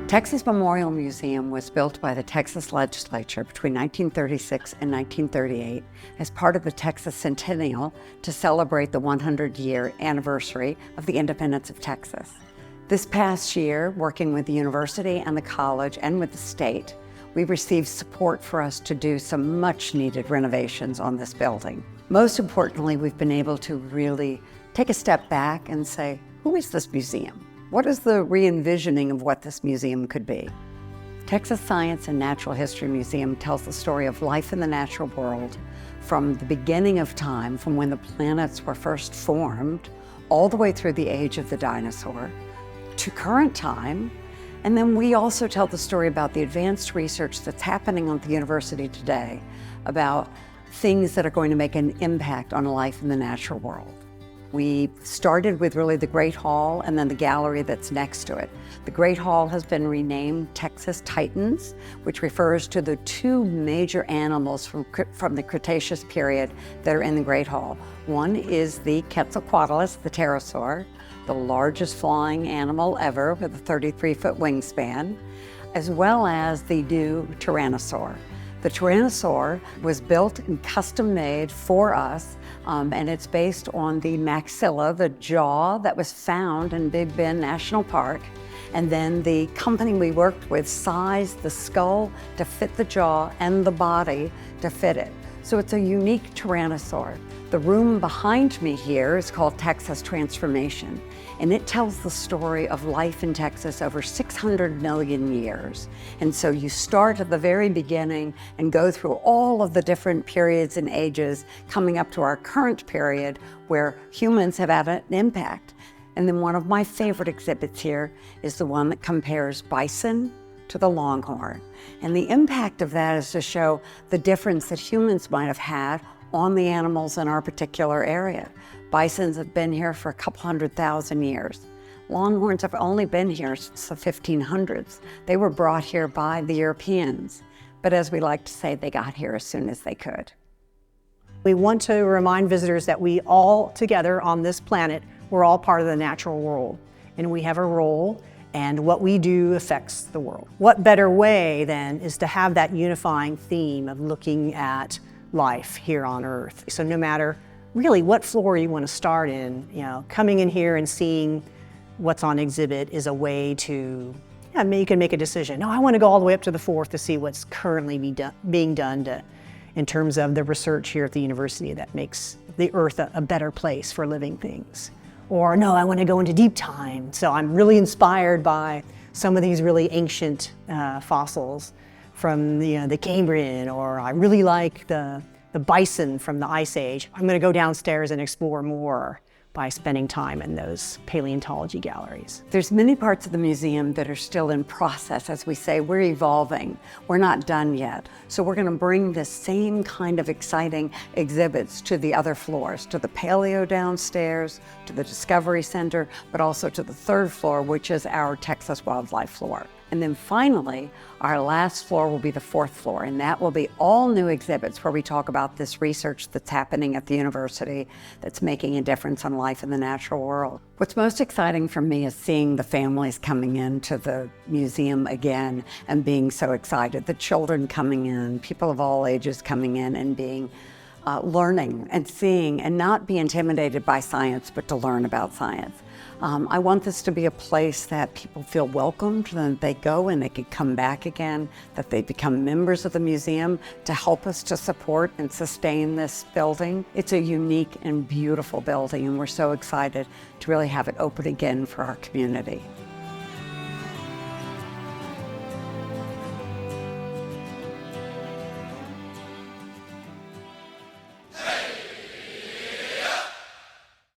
Texas Memorial Museum was built by the Texas legislature between 1936 and 1938 as part of the Texas Centennial to celebrate the 100-year anniversary of the independence of Texas. This past year, working with the university and the college and with the state, we received support for us to do some much-needed renovations on this building. Most importantly, we've been able to really take a step back and say, who is this museum? What is the re-envisioning of what this museum could be? Texas Science and Natural History Museum tells the story of life in the natural world from the beginning of time, from when the planets were first formed, all the way through the age of the dinosaur, to current time. And then we also tell the story about the advanced research that's happening at the university today about things that are going to make an impact on life in the natural world. We started with really the Great Hall and then the gallery that's next to it. The Great Hall has been renamed Texas Titans, which refers to the two major animals from the Cretaceous period that are in the Great Hall. One is the Quetzalcoatlus, the pterosaur, the largest flying animal ever with a 33-foot wingspan, as well as the new Tyrannosaur. The Tyrannosaur was built and custom made for us, and it's based on the maxilla, the jaw that was found in Big Bend National Park. And then the company we worked with sized the skull to fit the jaw and the body to fit it. So it's a unique Tyrannosaur. The room behind me here is called Texas Transformation, and it tells the story of life in Texas over 600 million years. And so you start at the very beginning and go through all of the different periods and ages coming up to our current period where humans have had an impact. And then one of my favorite exhibits here is the one that compares bison to the longhorn. And the impact of that is to show the difference that humans might have had on the animals in our particular area. Bisons have been here for a couple 100,000 years. Longhorns have only been here since the 1500s. They were brought here by the Europeans, but as we like to say, they got here as soon as they could. We want to remind visitors that we all together on this planet, we're all part of the natural world, and we have a role, and what we do affects the world. What better way then is to have that unifying theme of looking at life here on Earth. So no matter really what floor you want to start in, coming in here and seeing what's on exhibit is a way to, you can make a decision. No, I want to go all the way up to the fourth to see what's currently being done in terms of the research here at the university that makes the Earth a better place for living things. Or no, I want to go into deep time. So I'm really inspired by some of these really ancient fossils from the Cambrian, or I really like the bison from the Ice Age. I'm going to go downstairs and explore more by spending time in those paleontology galleries. There's many parts of the museum that are still in process. As we say, we're evolving. We're not done yet. So we're going to bring the same kind of exciting exhibits to the other floors, to the Paleo downstairs, to the Discovery Center, but also to the third floor, which is our Texas Wildlife floor. And then finally, our last floor will be the fourth floor, and that will be all new exhibits where we talk about this research that's happening at the university that's making a difference on life in the natural world. What's most exciting for me is seeing the families coming into the museum again and being so excited, the children coming in, people of all ages coming in and being learning and seeing and not be intimidated by science, but to learn about science. I want this to be a place that people feel welcomed, that they go and they can come back again, that they become members of the museum to help us to support and sustain this building. It's a unique and beautiful building, and we're so excited to really have it open again for our community.